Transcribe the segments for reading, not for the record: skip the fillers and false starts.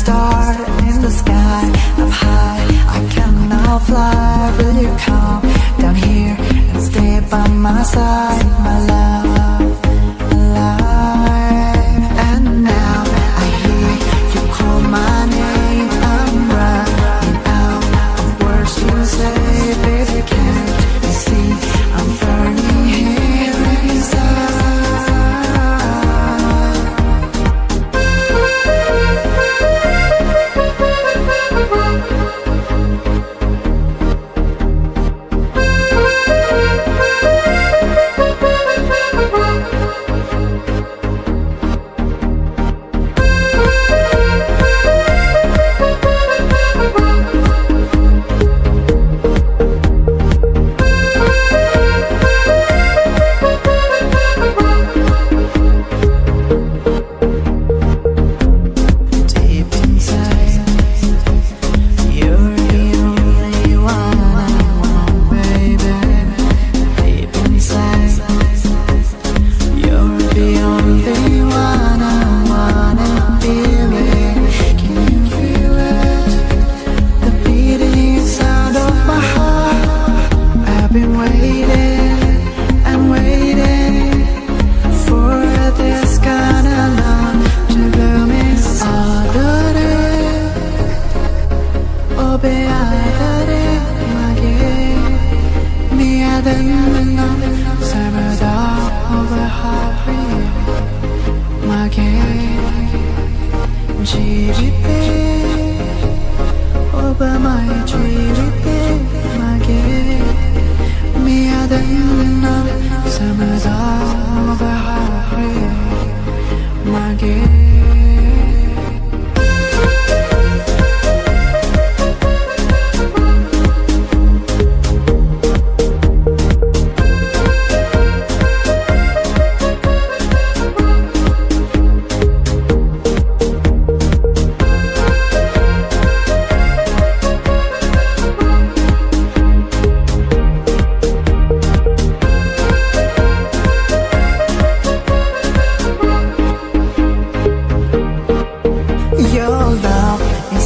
star in the sky. Up high, I cannot fly. Will you come down here and stay by my side, my love, alive? And now I hear you call my name. I'm running out of words to say. Baby, can't you see I'm burning here inside?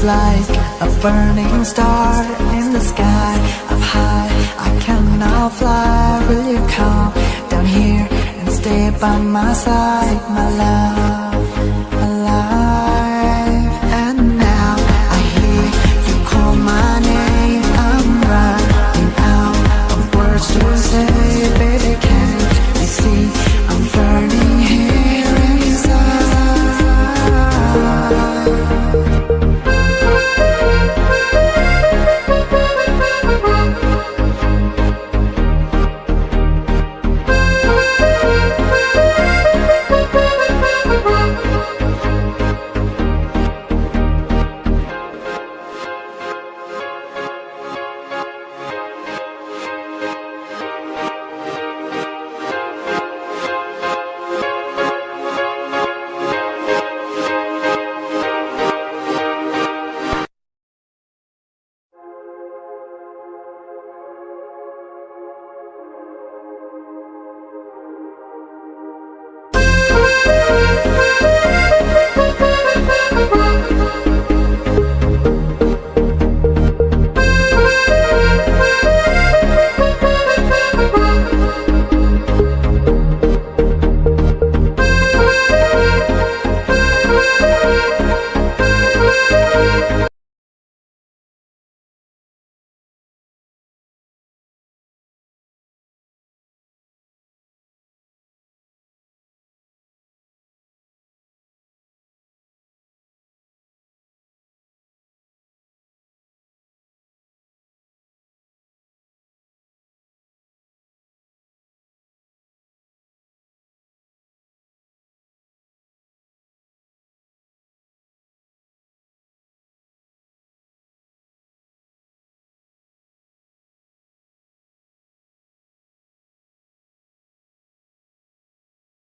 Like a burning star in the sky. Up high, I cannot fly. Will you come down here and stay by my side, my